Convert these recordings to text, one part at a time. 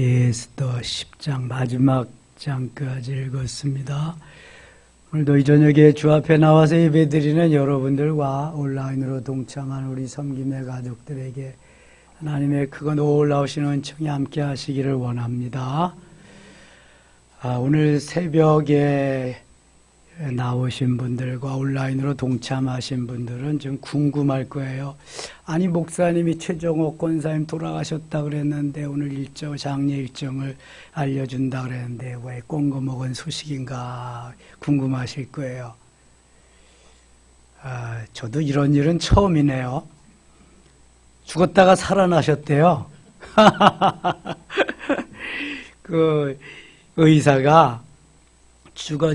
에스더 10장 마지막 장까지 읽었습니다. 오늘도 이 저녁에 주 앞에 나와서 예배드리는 여러분들과 온라인으로 동참한 우리 섬김의 가족들에게 하나님의 크고 놀라우신 은총이 함께 하시기를 원합니다. 오늘 새벽에 나오신 분들과 온라인으로 동참하신 분들은 좀 궁금할 거예요. 아니 목사님이 최종옥 권사님 돌아가셨다 그랬는데 오늘 장례 일정을 알려준다 그랬는데 왜 꽁거먹은 소식인가 궁금하실 거예요. 저도 이런 일은 처음이네요. 죽었다가 살아나셨대요. 그 의사가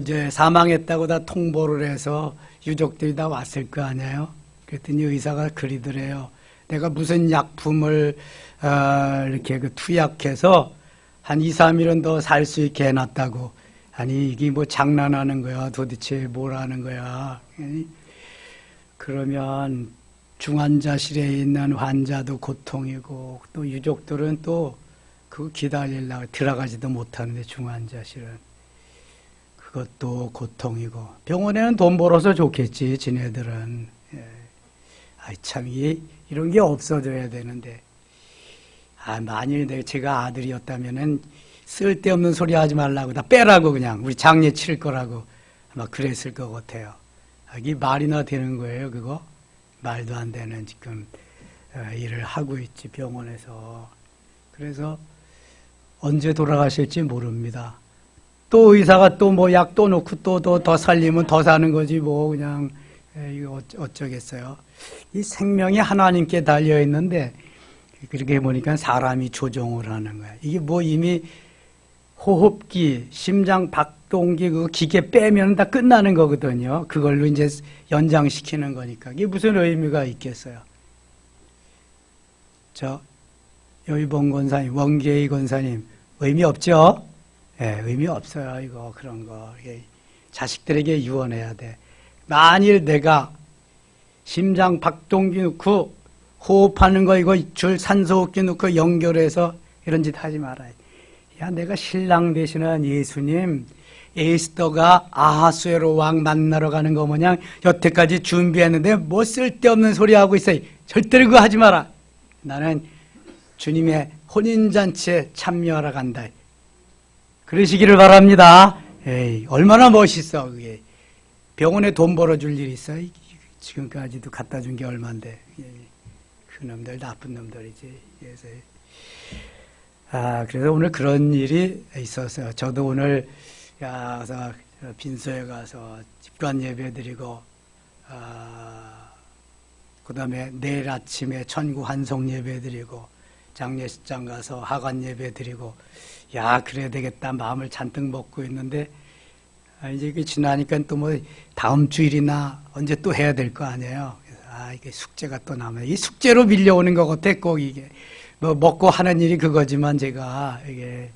이제 사망했다고 다 통보를 해서 유족들이 다 왔을 거 아니에요. 그랬더니 의사가 그리더래요. 내가 무슨 약품을 이렇게 투약해서 한 2, 3일은 더 살 수 있게 해놨다고. 아니 이게 뭐 장난하는 거야. 도대체 뭐라는 거야. 그러면 중환자실에 있는 환자도 고통이고 또 유족들은 또 그거 기다리려고 들어가지도 못하는데 중환자실은. 그것도 고통이고 병원에는 돈 벌어서 좋겠지 지네들은. 참 이런 게 없어져야 되는데 만일 제가 아들이었다면은 쓸데없는 소리 하지 말라고 다 빼라고 그냥 우리 장례 치를 거라고 아마 그랬을 것 같아요. 이게 말이나 되는 거예요 그거? 말도 안 되는 지금 일을 하고 있지 병원에서. 그래서 언제 돌아가실지 모릅니다. 또 의사가 또 뭐 약 또 놓고 또 더 살리면 더 사는 거지 뭐 그냥 이거 어쩌겠어요. 이 생명이 하나님께 달려 있는데 그렇게 보니까 사람이 조종을 하는 거야. 이게 뭐 이미 호흡기, 심장 박동기 그 기계 빼면 다 끝나는 거거든요. 그걸로 이제 연장시키는 거니까 이게 무슨 의미가 있겠어요. 여의봉 권사님, 원계희 권사님 의미 없죠? 의미 없어요. 이거 그런 거 자식들에게 유언해야 돼. 만일 내가 심장 박동기 넣고 호흡하는 거 이거 줄 산소호흡기 넣고 연결해서 이런 짓 하지 말아요. 야 내가 신랑 되시는 예수님 에스더가 아하수에로 왕 만나러 가는 거 모양 여태까지 준비했는데 뭐 쓸데없는 소리 하고 있어. 절대로 그거 하지 마라. 나는 주님의 혼인잔치에 참여하러 간다. 그러시기를 바랍니다. 얼마나 멋있어 그게. 병원에 돈 벌어줄 일이 있어. 지금까지도 갖다 준 게 얼만데. 그 놈들 나쁜 놈들이지. 그래서 오늘 그런 일이 있었어요. 저도 오늘 가서 빈소에 가서 집관 예배 드리고 그 다음에 내일 아침에 천구 환송 예배 드리고 장례식장 가서 하관 예배 드리고 그래야 되겠다 마음을 잔뜩 먹고 있는데 이제 이게 지나니까 또 뭐 다음 주일이나 언제 또 해야 될 거 아니에요. 이게 숙제가 또 남아요. 이 숙제로 밀려오는 것 같아. 꼭 이게 뭐 먹고 하는 일이 그거지만 제가 이게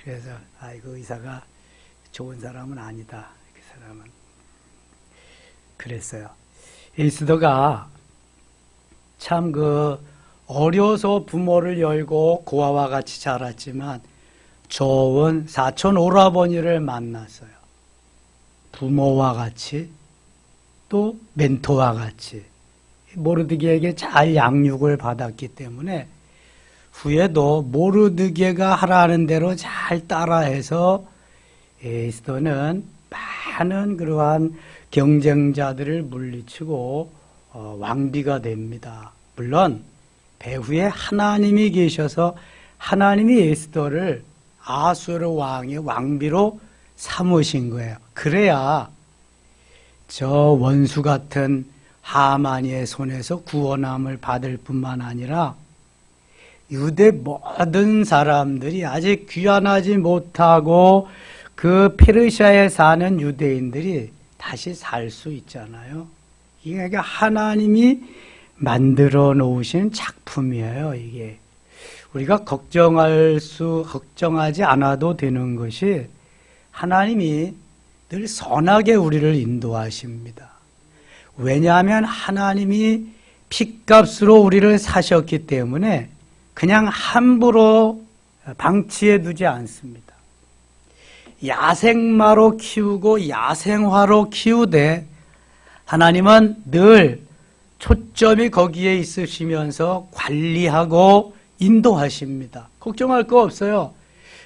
그래서 그 의사가 좋은 사람은 아니다. 그 사람은 그랬어요. 에스더가 참 어려서 부모를 열고 고아와 같이 자랐지만 좋은 사촌 오라버니를 만났어요. 부모와 같이 또 멘토와 같이 모르드게에게 잘 양육을 받았기 때문에 후에도 모르드게가 하라는 대로 잘 따라해서 에스더는 많은 그러한 경쟁자들을 물리치고 왕비가 됩니다. 물론 배후에 하나님이 계셔서 하나님이 에스더를 아수르 왕의 왕비로 삼으신 거예요. 그래야 저 원수 같은 하만의 손에서 구원함을 받을 뿐만 아니라 유대 모든 사람들이 아직 귀환하지 못하고 그 페르시아에 사는 유대인들이 다시 살 수 있잖아요. 이게 하나님이 만들어 놓으신 작품이에요. 이게 우리가 걱정하지 않아도 되는 것이 하나님이 늘 선하게 우리를 인도하십니다. 왜냐하면 하나님이 핏값으로 우리를 사셨기 때문에 그냥 함부로 방치해 두지 않습니다. 야생마로 키우고 야생화로 키우되 하나님은 늘 초점이 거기에 있으시면서 관리하고 인도하십니다. 걱정할 거 없어요.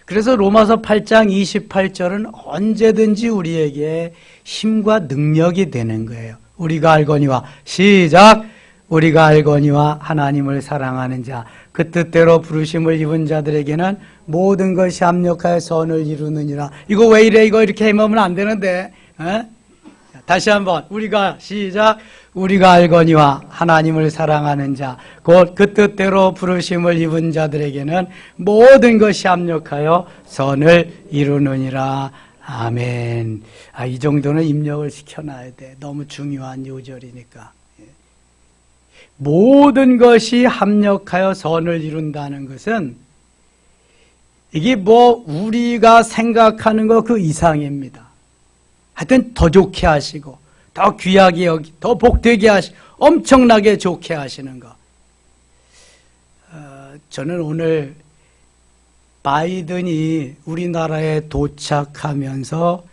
그래서 로마서 8장 28절은 언제든지 우리에게 힘과 능력이 되는 거예요. 우리가 알거니와 시작! 우리가 알거니와 하나님을 사랑하는 자, 그 뜻대로 부르심을 입은 자들에게는 모든 것이 합력하여 선을 이루느니라. 이거 왜 이래? 이거 이렇게 해먹으면 안 되는데. 다시 한번 우리가 시작! 우리가 알거니와 하나님을 사랑하는 자, 곧 그 뜻대로 부르심을 입은 자들에게는 모든 것이 합력하여 선을 이루느니라. 아멘. 이 정도는 입력을 시켜놔야 돼. 너무 중요한 요절이니까. 모든 것이 합력하여 선을 이룬다는 것은 이게 뭐 우리가 생각하는 것 그 이상입니다. 하여튼 더 좋게 하시고 더 귀하게 여기 더 복되게 하시고 엄청나게 좋게 하시는 것. 저는 오늘 바이든이 우리나라에 도착하면서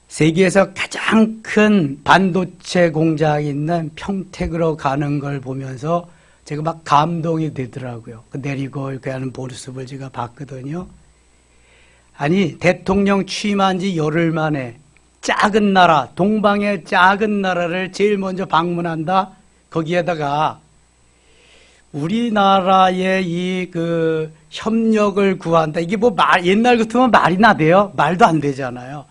세계에서 가장 큰 반도체 공장이 있는 평택으로 가는 걸 보면서 제가 막 감동이 되더라고요. 내리고 이렇게 하는 모습을 제가 봤거든요. 아니, 대통령 취임한 지 열흘 만에 작은 나라, 동방의 작은 나라를 제일 먼저 방문한다? 거기에다가 우리나라의 이 협력을 구한다. 이게 뭐 옛날 같으면 말이나 돼요? 말도 안 되잖아요.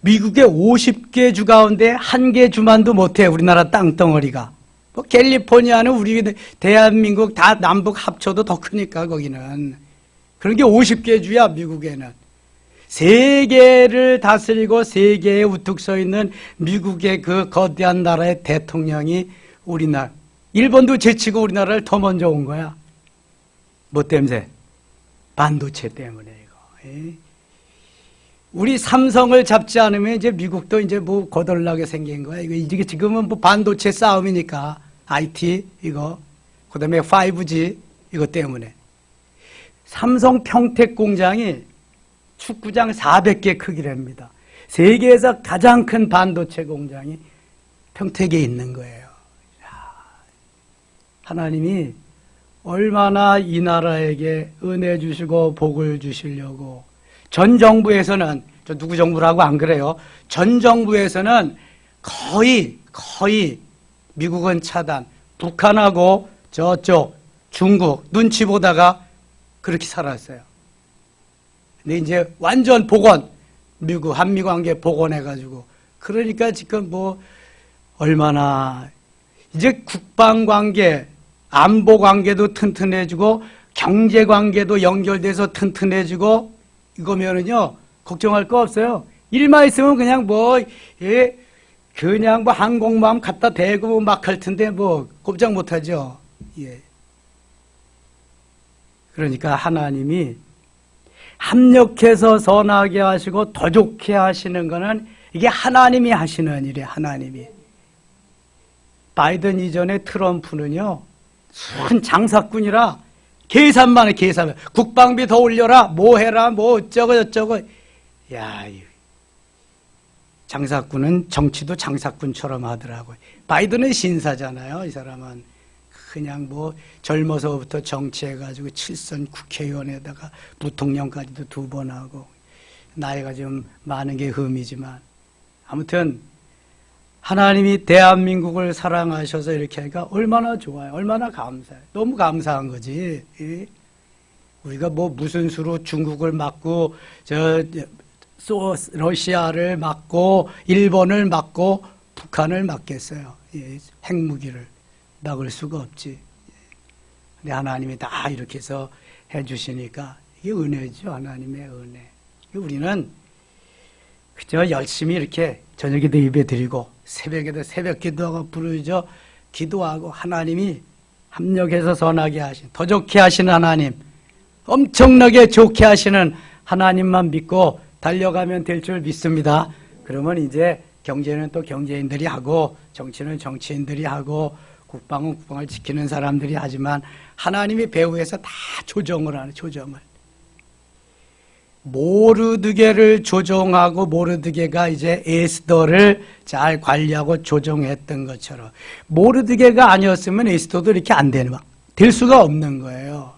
미국의 50개 주 가운데 1개 주만도 못해, 우리나라 땅덩어리가. 뭐 캘리포니아는 우리 대한민국 다 남북 합쳐도 더 크니까 거기는. 그런 게 50개 주야, 미국에는. 세계를 다스리고 세계에 우뚝 서 있는 미국의 그 거대한 나라의 대통령이 우리나라, 일본도 제치고 우리나라를 더 먼저 온 거야. 뭐 때문에? 반도체 때문에 이거. 우리 삼성을 잡지 않으면 이제 미국도 이제 뭐 거덜나게 생긴 거야. 이게 지금은 뭐 반도체 싸움이니까. IT 이거. 그다음에 5G 이거 때문에. 삼성 평택 공장이 축구장 400개 크기랍니다. 세계에서 가장 큰 반도체 공장이 평택에 있는 거예요. 하나님이 얼마나 이 나라에게 은혜 주시고 복을 주시려고. 전 정부에서는, 저 누구 정부라고 안 그래요. 전 정부에서는 거의 미국은 차단, 북한하고 저쪽 중국 눈치 보다가 그렇게 살았어요. 근데 이제 완전 복원, 미국 한미 관계 복원해가지고, 그러니까 지금 뭐 얼마나 이제 국방 관계, 안보 관계도 튼튼해지고 경제 관계도 연결돼서 튼튼해지고, 이거면은요 걱정할 거 없어요. 일만 있으면 그냥 그냥 뭐 항공모함 갖다 대고 막 할 텐데 뭐 꼼짝 못하죠. 예. 그러니까 하나님이 합력해서 선하게 하시고 더 좋게 하시는 거는 이게 하나님이 하시는 일이에요. 하나님이. 바이든 이전에 트럼프는요 순 장사꾼이라 계산만 해. 국방비 더 올려라, 뭐 해라, 뭐 어쩌고 저쩌고. 야, 장사꾼은 정치도 장사꾼처럼 하더라고요. 바이든은 신사잖아요. 이 사람은 그냥 뭐 젊어서부터 정치해가지고 7선 국회의원에다가 부통령까지도 2번 하고, 나이가 좀 많은 게 흠이지만 아무튼 하나님이 대한민국을 사랑하셔서 이렇게 하니까 얼마나 좋아요. 얼마나 감사해요. 너무 감사한 거지. 우리가 뭐 무슨 수로 중국을 막고 러시아를 막고 일본을 막고 북한을 막겠어요. 핵무기를 막을 수가 없지. 근데 하나님이 다 이렇게 해서 해주시니까 이게 은혜죠. 하나님의 은혜. 우리는 그저 열심히 이렇게 저녁에도 예배 드리고 새벽에도 새벽 기도하고 부르짖어 기도하고, 하나님이 합력해서 선하게 하신, 더 좋게 하시는 하나님, 엄청나게 좋게 하시는 하나님만 믿고 달려가면 될 줄 믿습니다. 그러면 이제 경제는 또 경제인들이 하고, 정치는 정치인들이 하고, 국방은 국방을 지키는 사람들이 하지만 하나님이 배후에서 다 조정을 하는, 조정을. 모르드게를 조종하고 모르드게가 이제 에스더를 잘 관리하고 조종했던 것처럼 모르드게가 아니었으면 에스더도 이렇게 될 수가 없는 거예요.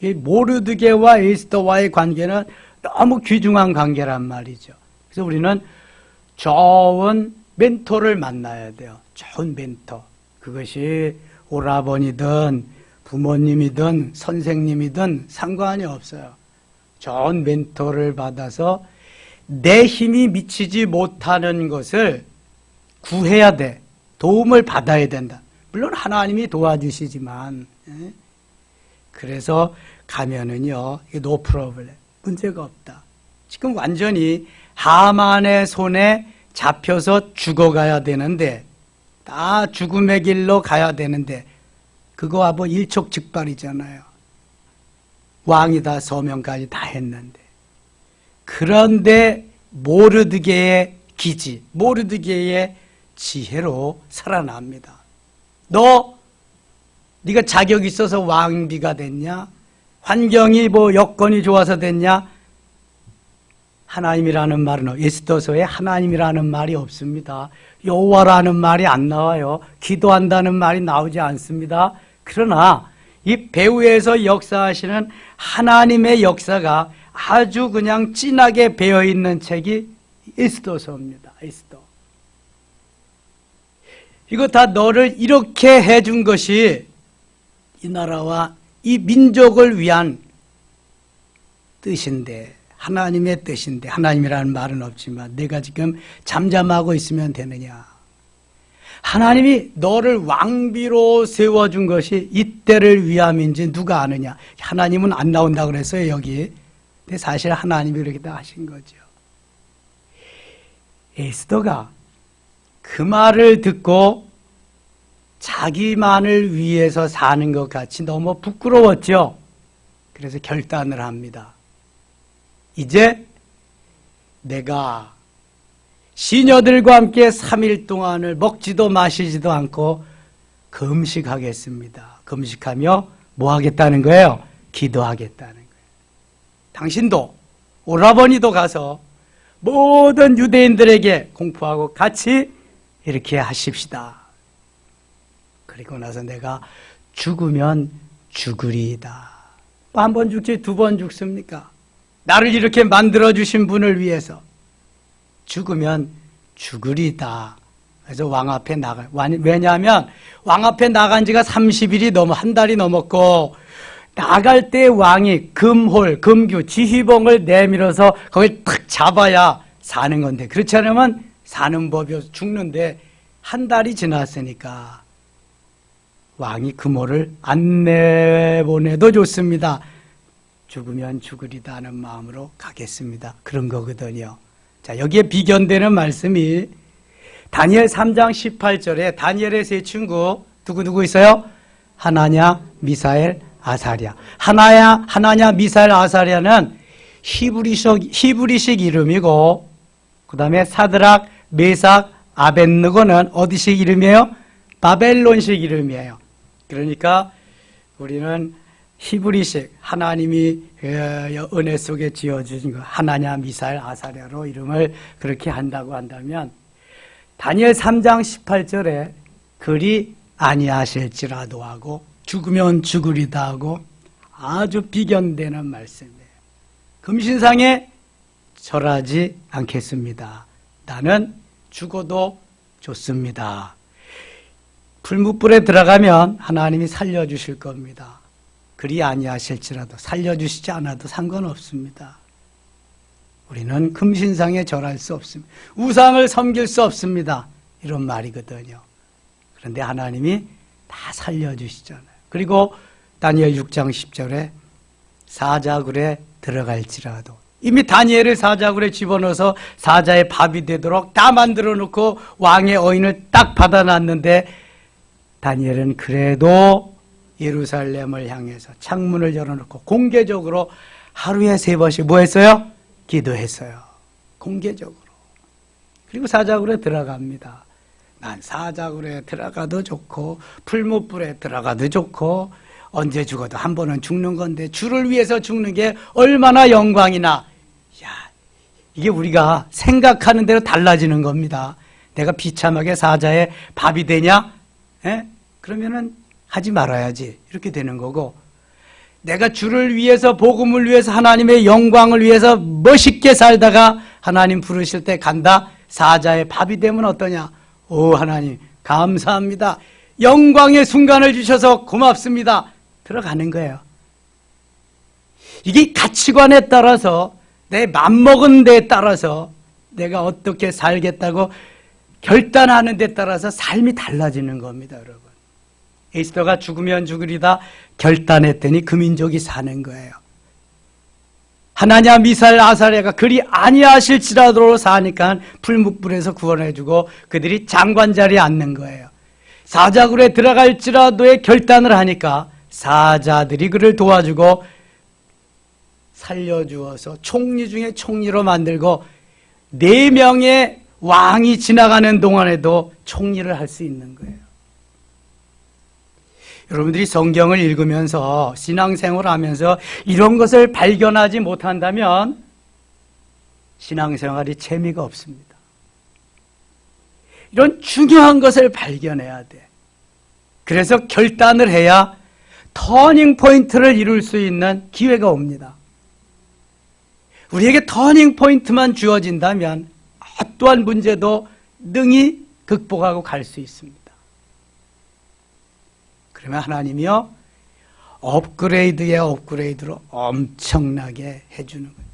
이 모르드게와 에스더와의 관계는 너무 귀중한 관계란 말이죠. 그래서 우리는 좋은 멘토를 만나야 돼요. 좋은 멘토. 그것이 오라버니든 부모님이든 선생님이든 상관이 없어요. 좋은 멘토를 받아서 내 힘이 미치지 못하는 것을 구해야 돼. 도움을 받아야 된다. 물론 하나님이 도와주시지만 그래서 가면은요, no problem. 문제가 없다. 지금 완전히 하만의 손에 잡혀서 죽어가야 되는데 다 죽음의 길로 가야 되는데 그거와 뭐 일촉즉발이잖아요. 왕이 다 서명까지 다 했는데 그런데 모르드게의 기지, 모르드게의 지혜로 살아납니다. 네가 자격이 있어서 왕비가 됐냐? 환경이 뭐 여건이 좋아서 됐냐? 하나님이라는 말은 에스더서에 하나님이라는 말이 없습니다. 여호와라는 말이 안 나와요. 기도한다는 말이 나오지 않습니다. 그러나 이 배후에서 역사하시는 하나님의 역사가 아주 그냥 진하게 배어있는 책이 에스더서입니다. 에스더. 이거 다 너를 이렇게 해준 것이 이 나라와 이 민족을 위한 뜻인데, 하나님의 뜻인데, 하나님이라는 말은 없지만 내가 지금 잠잠하고 있으면 되느냐? 하나님이 너를 왕비로 세워준 것이 이때를 위함인지 누가 아느냐? 하나님은 안 나온다 그랬어요, 여기. 근데 사실 하나님이 그렇게 다 하신 거죠. 에스더가 그 말을 듣고 자기만을 위해서 사는 것 같이 너무 부끄러웠죠. 그래서 결단을 합니다. 이제 내가 시녀들과 함께 3일 동안을 먹지도 마시지도 않고 금식하겠습니다. 금식하며 뭐 하겠다는 거예요? 기도하겠다는 거예요. 당신도 오라버니도 가서 모든 유대인들에게 공포하고 같이 이렇게 하십시다. 그리고 나서 내가 죽으면 죽으리이다. 한 번 죽지 두 번 죽습니까? 나를 이렇게 만들어주신 분을 위해서 죽으면 죽으리다. 그래서 왕 앞에 나가. 왜냐하면 왕 앞에 나간 지가 30일이 넘어, 한 달이 넘었고, 나갈 때 왕이 금홀, 금규, 지휘봉을 내밀어서 거길 탁 잡아야 사는 건데, 그렇지 않으면 사는 법이 죽는데, 한 달이 지났으니까 왕이 금홀을 안 내보내도 좋습니다. 죽으면 죽으리다 하는 마음으로 가겠습니다. 그런 거거든요. 자, 여기에 비견되는 말씀이 다니엘 3장 18절에 다니엘의 세 친구 누구 있어요? 하나냐, 미사엘, 아사랴. 하나냐, 미사엘, 아사랴는 히브리식 이름이고, 그 다음에 사드락, 메삭, 아벳느고는 어디식 이름이에요? 바벨론식 이름이에요. 그러니까 우리는 히브리식, 하나님이 은혜 속에 지어주신 거 하나냐, 미사엘, 아사랴로 이름을 그렇게 한다고 한다면 다니엘 3장 18절에 그리 아니하실지라도 하고 죽으면 죽으리다 하고 아주 비견되는 말씀이에요. 금신상에 절하지 않겠습니다. 나는 죽어도 좋습니다. 풀무불에 들어가면 하나님이 살려주실 겁니다. 그리 아니하실지라도 살려주시지 않아도 상관없습니다. 우리는 금신상에 절할 수 없습니다. 우상을 섬길 수 없습니다. 이런 말이거든요. 그런데 하나님이 다 살려주시잖아요. 그리고 다니엘 6장 10절에 사자굴에 들어갈지라도 이미 다니엘을 사자굴에 집어넣어서 사자의 밥이 되도록 다 만들어 놓고 왕의 어인을 딱 받아놨는데 다니엘은 그래도 예루살렘을 향해서 창문을 열어놓고 공개적으로 하루에 3번씩 뭐 했어요? 기도했어요. 공개적으로. 그리고 사자굴에 들어갑니다. 난 사자굴에 들어가도 좋고 풀무불에 들어가도 좋고 언제 죽어도 한 번은 죽는 건데 주를 위해서 죽는 게 얼마나 영광이나 이게 우리가 생각하는 대로 달라지는 겁니다. 내가 비참하게 사자의 밥이 되냐? 예? 그러면은 하지 말아야지. 이렇게 되는 거고, 내가 주를 위해서, 복음을 위해서, 하나님의 영광을 위해서 멋있게 살다가 하나님 부르실 때 간다? 사자의 밥이 되면 어떠냐? 오, 하나님 감사합니다. 영광의 순간을 주셔서 고맙습니다. 들어가는 거예요. 이게 가치관에 따라서, 내 맘먹은 데에 따라서 내가 어떻게 살겠다고 결단하는 데 따라서 삶이 달라지는 겁니다, 여러분. 에스더가 죽으면 죽으리다 결단했더니 그 민족이 사는 거예요. 하나냐 미살 아사랴가 그리 아니하실지라도 사니까 풀무불에서 구원해주고 그들이 장관 자리에 앉는 거예요. 사자굴에 들어갈지라도의 결단을 하니까 사자들이 그를 도와주고 살려주어서 총리 중에 총리로 만들고 4명의 왕이 지나가는 동안에도 총리를 할 수 있는 거예요. 여러분들이 성경을 읽으면서 신앙생활을 하면서 이런 것을 발견하지 못한다면 신앙생활이 재미가 없습니다. 이런 중요한 것을 발견해야 돼. 그래서 결단을 해야 터닝 포인트를 이룰 수 있는 기회가 옵니다. 우리에게 터닝 포인트만 주어진다면 어떠한 문제도 능히 극복하고 갈 수 있습니다. 그러면 하나님이요, 업그레이드의 업그레이드로 엄청나게 해주는 거예요.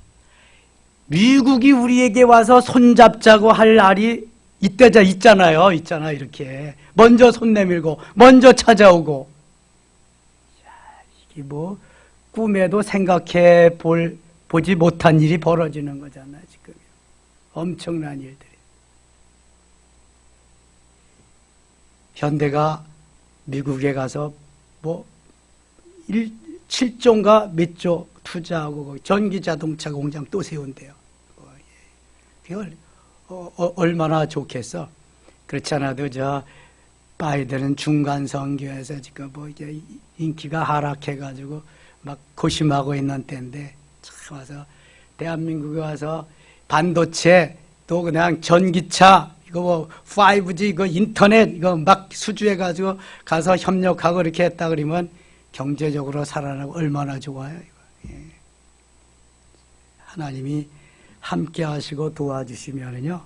미국이 우리에게 와서 손잡자고 할 날이 있잖아요. 이렇게. 먼저 손 내밀고, 먼저 찾아오고. 이게 뭐, 꿈에도 생각해 보지 못한 일이 벌어지는 거잖아요, 지금. 엄청난 일들이. 현대가 미국에 가서 뭐 7조인가 몇 조 투자하고 전기 자동차 공장 또 세운대요. 그걸 얼마나 좋겠어. 그렇지 않아도 저 바이든은 중간 선거에서 지금 뭐 이제 인기가 하락해가지고 막 고심하고 있는 때인데 참 와서 대한민국에 와서 반도체 또 그냥 전기차 이거 뭐 5G 이거 인터넷 이거 막 수주해가지고 가서 협력하고 이렇게 했다 그러면 경제적으로 살아나고 얼마나 좋아요. 이거. 예. 하나님이 함께 하시고 도와주시면은요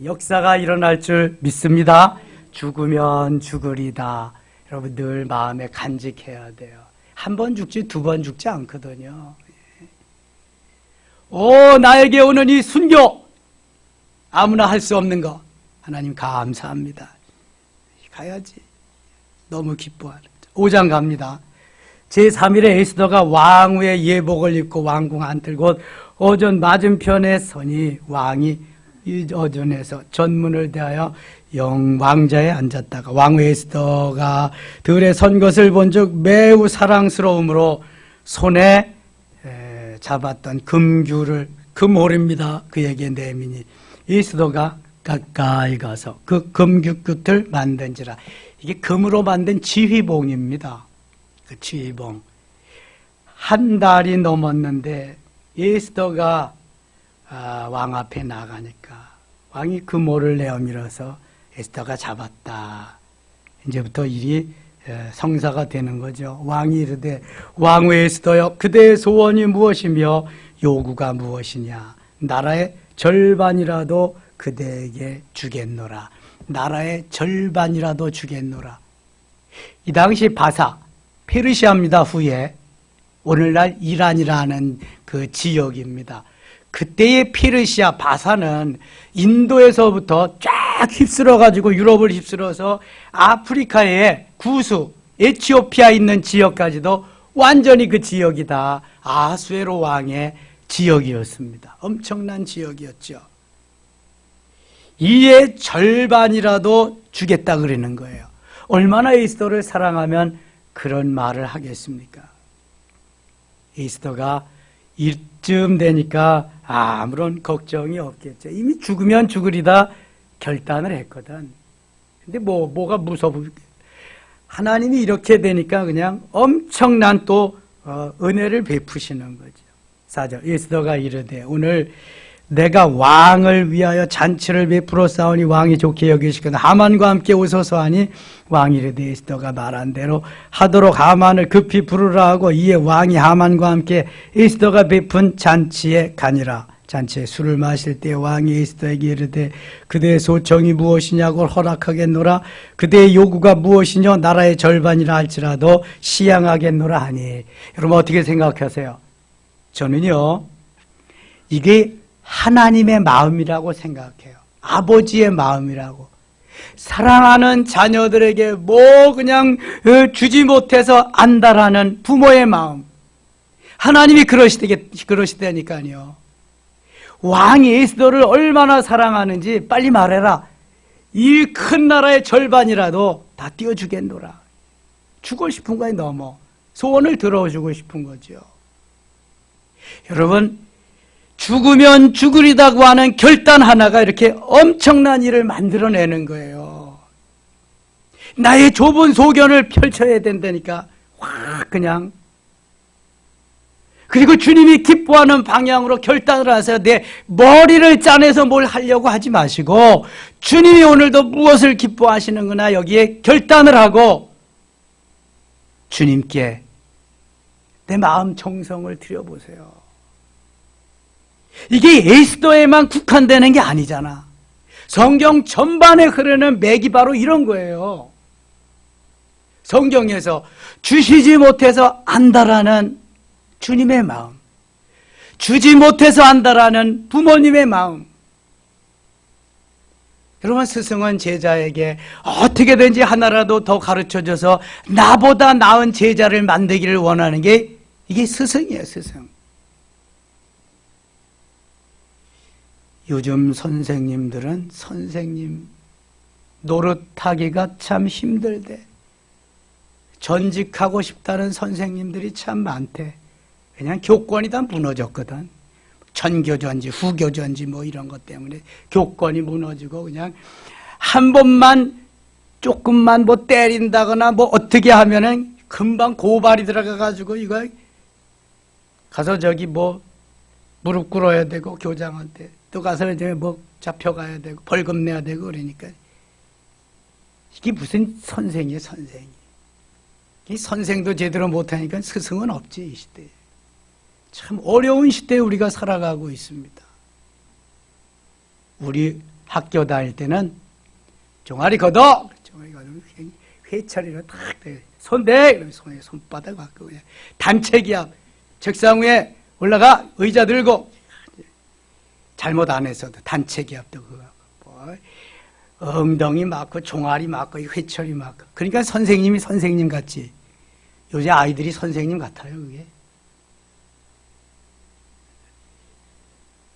역사가 일어날 줄 믿습니다. 죽으면 죽으리다. 여러분 늘 마음에 간직해야 돼요. 한 번 죽지 2번 죽지 않거든요. 예. 오, 나에게 오는 이 순교 아무나 할 수 없는 거 하나님 감사합니다. 가야지. 너무 기뻐하는 5장 갑니다. 제3일에 에스더가 왕후의 예복을 입고 왕궁 안뜰곳 어전 맞은편에 서니 왕이 이 어전에서 전문을 대하여 왕자에 앉았다가 왕후 에스더가 들에 선 것을 본즉 매우 사랑스러움으로 손에 잡았던 금홀입니다. 그에게 내미니 에스더가 가까이 가서 그 금규 끝을 만든지라. 이게 금으로 만든 지휘봉입니다. 그 지휘봉. 한 달이 넘었는데 에스더가 왕 앞에 나가니까 왕이 금호를 내어밀어서 에스더가 잡았다. 이제부터 일이 성사가 되는 거죠. 왕이 이르되 왕후 에스더여 그대의 소원이 무엇이며 요구가 무엇이냐. 나라의 절반이라도 그대에게 주겠노라. 나라의 절반이라도 주겠노라. 이 당시 바사, 페르시아입니다. 후에 오늘날 이란이라는 그 지역입니다. 그때의 페르시아 바사는 인도에서부터 쫙 휩쓸어가지고 유럽을 휩쓸어서 아프리카의 구수 에티오피아 있는 지역까지도 완전히 그 지역이 다 아수에로 왕의 지역이었습니다. 엄청난 지역이었죠. 이의 절반이라도 주겠다 그러는 거예요. 얼마나 에스더를 사랑하면 그런 말을 하겠습니까? 에스더가 이쯤 되니까 아무런 걱정이 없겠죠. 이미 죽으면 죽으리다 결단을 했거든. 근데 뭐가 무서워. 하나님이 이렇게 되니까 그냥 엄청난 또 은혜를 베푸시는 거죠. 4절 에스더가 이르되 오늘 내가 왕을 위하여 잔치를 베풀어 싸우니 왕이 좋게 여기시거나 하만과 함께 오소서 하니 왕이 이르되 에스더가 말한 대로 하도록 하만을 급히 부르라 하고 이에 왕이 하만과 함께 에스더가 베푼 잔치에 가니라. 잔치에 술을 마실 때 왕이 에스더에게 이르되 그대의 소청이 무엇이냐고 허락하겠노라. 그대의 요구가 무엇이냐 나라의 절반이라 할지라도 시양하겠노라 하니. 여러분 어떻게 생각하세요? 저는요 이게 하나님의 마음이라고 생각해요. 아버지의 마음이라고. 사랑하는 자녀들에게 뭐 그냥 주지 못해서 안다라는 부모의 마음. 하나님이 그러시다니까요. 왕이 에스더를 얼마나 사랑하는지 빨리 말해라. 이 큰 나라의 절반이라도 다 띄워주겠노라. 주고 싶은 거에 넘어 소원을 들어주고 싶은 거죠. 여러분 죽으면 죽으리다고 하는 결단 하나가 이렇게 엄청난 일을 만들어내는 거예요. 나의 좁은 소견을 펼쳐야 된다니까 확 그냥. 그리고 주님이 기뻐하는 방향으로 결단을 하세요. 내 머리를 짜내서 뭘 하려고 하지 마시고 주님이 오늘도 무엇을 기뻐하시는구나 여기에 결단을 하고 주님께 내 마음 정성을 드려보세요. 이게 에스더에만 국한되는 게 아니잖아. 성경 전반에 흐르는 맥이 바로 이런 거예요. 성경에서 주시지 못해서 안다라는 주님의 마음, 주지 못해서 안다라는 부모님의 마음. 여러분 스승은 제자에게 어떻게든지 하나라도 더 가르쳐줘서 나보다 나은 제자를 만들기를 원하는 게 이게 스승이에요. 스승. 요즘 선생님들은 선생님 노릇하기가 참 힘들대. 전직하고 싶다는 선생님들이 참 많대. 그냥 교권이 다 무너졌거든. 전교조인지 후교조인지 뭐 이런 것 때문에 교권이 무너지고 그냥 한 번만 조금만 뭐 때린다거나 뭐 어떻게 하면은 금방 고발이 들어가가지고 이거 가서 저기 뭐 무릎 꿇어야 되고 교장한테 또 가서 이제 뭐 잡혀가야 되고 벌금 내야 되고 그러니까 이게 무슨 선생이에요, 선생이. 이 선생도 제대로 못하니까 스승은 없지, 이 시대에. 참 어려운 시대에 우리가 살아가고 있습니다. 우리 학교 다닐 때는 종아리 걷어! 종아리 걷으면 회차리로 탁 손대! 그러면 손에 손바닥 갖고 그냥 단체 기합 책상 위에 올라가 의자 들고 잘못 안 했어도 단체 기합도 그거 뭐 엉덩이 맞고 종아리 맞고 회철이 맞고 그러니까 선생님이 선생님 같지. 요새 아이들이 선생님 같아요. 그게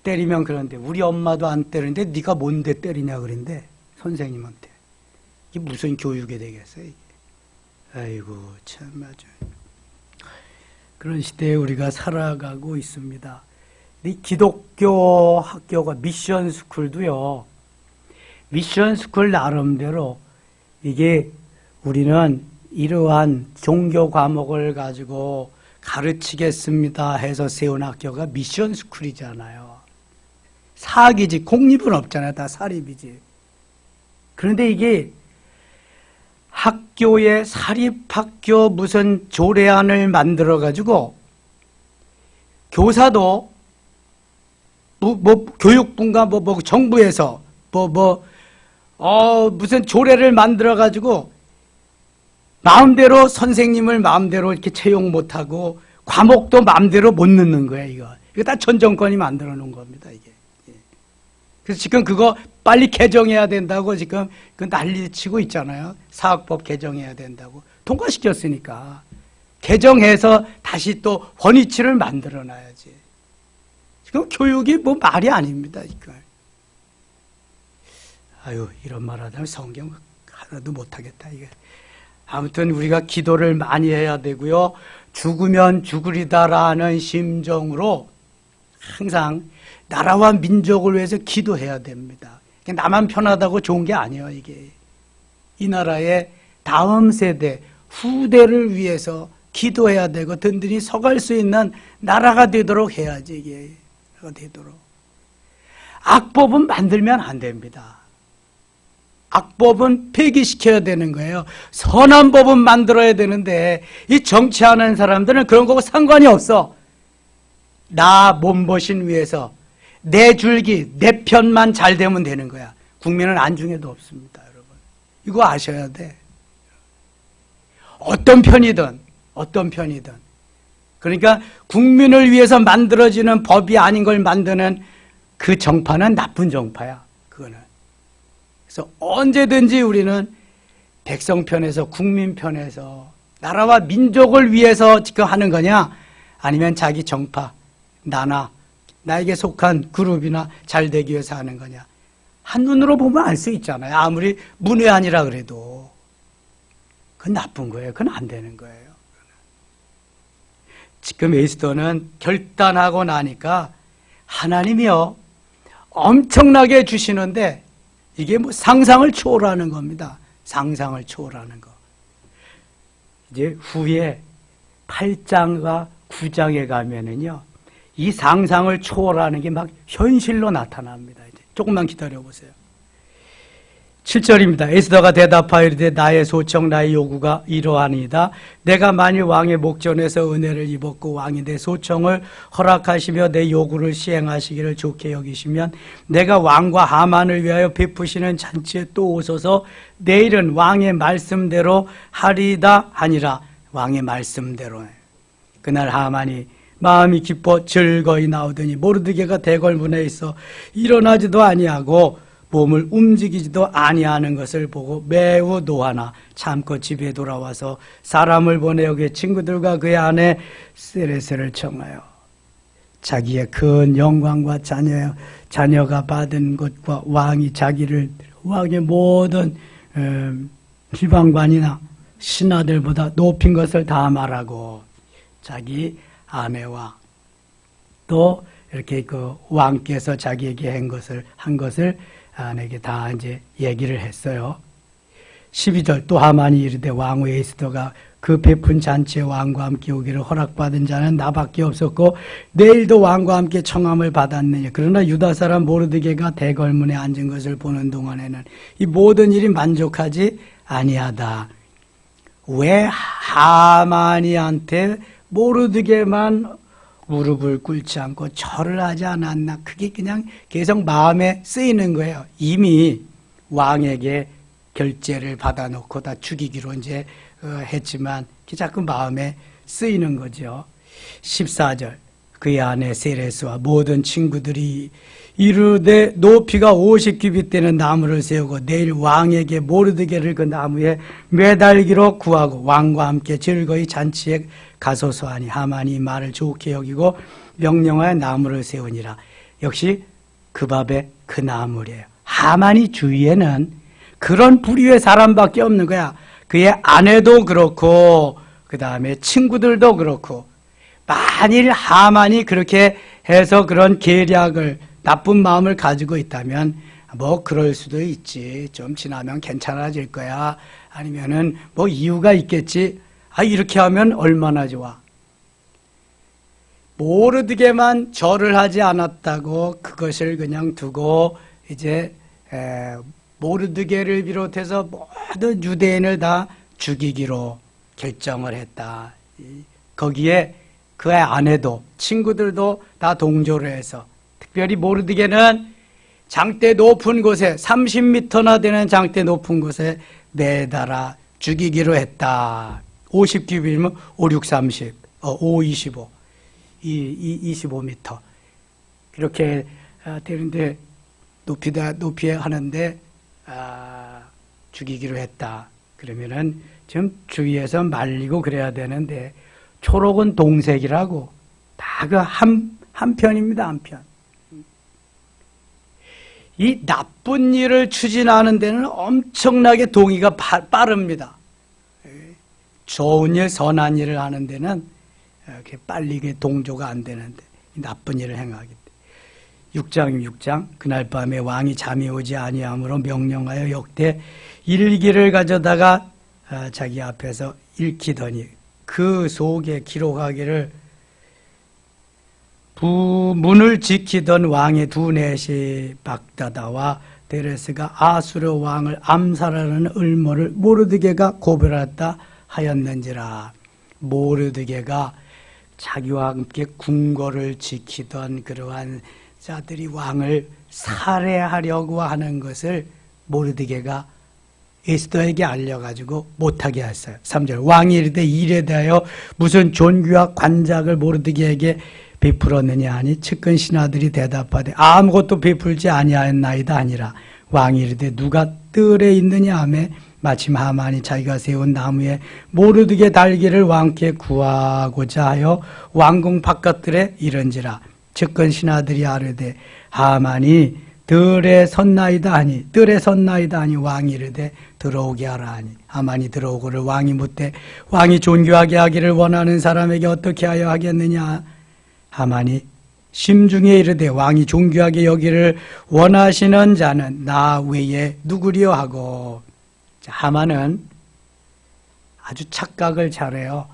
때리면 그런데 우리 엄마도 안 때리는데 네가 뭔데 때리냐 그런데 선생님한테 이게 무슨 교육이 되겠어요 이게. 아이고 참 맞아. 그런 시대에 우리가 살아가고 있습니다. 이 기독교 학교가 미션 스쿨도요. 미션 스쿨 나름대로 이게 우리는 이러한 종교 과목을 가지고 가르치겠습니다 해서 세운 학교가 미션 스쿨이잖아요. 사기지. 공립은 없잖아요. 다 사립이지. 그런데 이게 학교에 사립학교 무슨 조례안을 만들어 가지고 교사도 뭐 교육부인가 뭐 정부에서 무슨 조례를 만들어 가지고 마음대로 선생님을 마음대로 이렇게 채용 못하고 과목도 마음대로 못 넣는 거야 이거 다 전 정권이 만들어 놓은 겁니다 이게. 그래서 지금 그거 빨리 개정해야 된다고 지금 그 난리치고 있잖아요. 사학법 개정해야 된다고 통과시켰으니까 개정해서 다시 또 원위치를 만들어 놔야지. 지금 교육이 뭐 말이 아닙니다 이거. 아유 이런 말하자면 성경 하나도 못하겠다 이게. 아무튼 우리가 기도를 많이 해야 되고요. 죽으면 죽으리다라는 심정으로 항상 나라와 민족을 위해서 기도해야 됩니다. 나만 편하다고 좋은 게 아니에요 이게. 이 나라의 다음 세대 후대를 위해서 기도해야 되고 든든히 서갈 수 있는 나라가 되도록 해야지 이게. 나라가 되도록. 악법은 만들면 안 됩니다. 악법은 폐기시켜야 되는 거예요. 선한 법은 만들어야 되는데 이 정치하는 사람들은 그런 거고 상관이 없어. 나 몸보신 위해서 내 줄기, 내 편만 잘 되면 되는 거야. 국민은 안중에도 없습니다, 여러분. 이거 아셔야 돼. 어떤 편이든. 그러니까 국민을 위해서 만들어지는 법이 아닌 걸 만드는 그 정파는 나쁜 정파야, 그거는. 그래서 언제든지 우리는 백성 편에서, 국민 편에서, 나라와 민족을 위해서 지금 하는 거냐? 아니면 자기 정파, 나에게 속한 그룹이나 잘 되기 위해서 하는 거냐? 한눈으로 보면 알 수 있잖아요. 아무리 문외한이라 그래도. 그건 나쁜 거예요. 그건 안 되는 거예요. 지금 에스더는 결단하고 나니까 하나님이요, 엄청나게 주시는데 이게 뭐 상상을 초월하는 겁니다. 상상을 초월하는 거. 이제 후에 8장과 9장에 가면은요, 이 상상을 초월하는 게 막 현실로 나타납니다. 이제 조금만 기다려보세요. 7절입니다. 에스더가 대답하이르되 나의 소청 나의 요구가 이러하니이다. 내가 만일 왕의 목전에서 은혜를 입었고 왕이 내 소청을 허락하시며 내 요구를 시행하시기를 좋게 여기시면 내가 왕과 하만을 위하여 베푸시는 잔치에 또 오소서. 내일은 왕의 말씀대로 하리이다 하니라. 왕의 말씀대로. 그날 하만이 마음이 기뻐 즐거이 나오더니 모르드게가 대궐문에 있어 일어나지도 아니하고 몸을 움직이지도 아니하는 것을 보고 매우 노하나 참고 집에 돌아와서 사람을 보내어 그의 친구들과 그의 아내 세레스를 청하여 자기의 큰 영광과 자녀가 받은 것과 왕이 자기를 왕의 모든 지방관이나 신하들보다 높인 것을 다 말하고 자기 아내와 또 이렇게 그 왕께서 자기에게 한 것을 아내에게 다 이제 얘기를 했어요. 12절 또 하만이 이르되 왕후 에스더가 그 베푼 잔치에 왕과 함께 오기를 허락받은 자는 나밖에 없었고 내일도 왕과 함께 청함을 받았느냐. 그러나 유다 사람 모르드게가 대궐문에 앉은 것을 보는 동안에는 이 모든 일이 만족하지 아니하다. 왜 하만이한테 모르드게만 무릎을 꿇지 않고 절을 하지 않았나? 그게 그냥 계속 마음에 쓰이는 거예요. 이미 왕에게 결제를 받아놓고 다 죽이기로 이제 했지만 그게 자꾸 마음에 쓰이는 거죠. 14절 그의 아내 세레스와 모든 친구들이 이르되 높이가 50규빗 되는 나무를 세우고 내일 왕에게 모르드게를 그 나무에 매달기로 구하고 왕과 함께 즐거이 잔치에 가소서 하니 하만이 말을 좋게 여기고 명령하여 나무를 세우니라. 역시 그 밥에 그 나무래요. 하만이 주위에는 그런 부류의 사람밖에 없는 거야. 그의 아내도 그렇고 그 다음에 친구들도 그렇고 만일 하만이 그렇게 해서 그런 계략을 나쁜 마음을 가지고 있다면 뭐 그럴 수도 있지. 좀 지나면 괜찮아질 거야. 아니면은 뭐 이유가 있겠지. 이렇게 하면 얼마나 좋아. 모르드게만 절을 하지 않았다고 그것을 그냥 두고 이제 모르드게를 비롯해서 모든 유대인을 다 죽이기로 결정을 했다. 거기에 그의 아내도 친구들도 다 동조를 해서 특별히 모르드게는 장대 높은 곳에 30m나 되는 장대 높은 곳에 매달아 죽이기로 했다. 50규빗이면 5, 6, 30, 5, 25, 25m. 그렇게 되는데 높이에 하는데 죽이기로 했다. 그러면은 지금 주위에서 말리고 그래야 되는데 초록은 동색이라고 다 그 한 편입니다. 한 편. 이 나쁜 일을 추진하는 데는 엄청나게 동의가 빠릅니다. 좋은 일, 선한 일을 하는 데는 이렇게 빨리 동조가 안 되는데 나쁜 일을 행하기 때문에. 6장 그날 밤에 왕이 잠이 오지 아니하므로 명령하여 역대 일기를 가져다가 자기 앞에서 읽히더니 그 속에 기록하기를 문을 지키던 왕의 두 넷이 bagdad와 데레스가 아수르 왕을 암살하는 음모를 모르드게가 고발했다 하였는지라. 모르드게가 자기와 함께 궁궐을 지키던 그러한 자들이 왕을 살해하려고 하는 것을 모르드게가 에스더에게 알려가지고 못하게 했어요. 3절 왕이 이르되 일에 대하여 무슨 존귀와 관작을 모르드게에게 베풀었느냐 하니 측근 신하들이 대답하되 아무것도 베풀지 아니하였나이다 하니라. 왕이 이르되 누가 뜰에 있느냐 하며 마침 하만이 자기가 세운 나무에 모르드게 달기를 왕께 구하고자 하여 왕궁 바깥들에 이른지라. 측근 신하들이 아뢰되 하만이 뜰에 섰나이다 하니 왕이 이르되 들어오게 하라 하니 하만이 들어오고를 왕이 묻되 왕이 존귀하게 하기를 원하는 사람에게 어떻게 하여 하겠느냐. 하만이 심중에 이르되 왕이 존귀하게 여기를 원하시는 자는 나 외에 누구리요 하고. 하만은 아주 착각을 잘해요.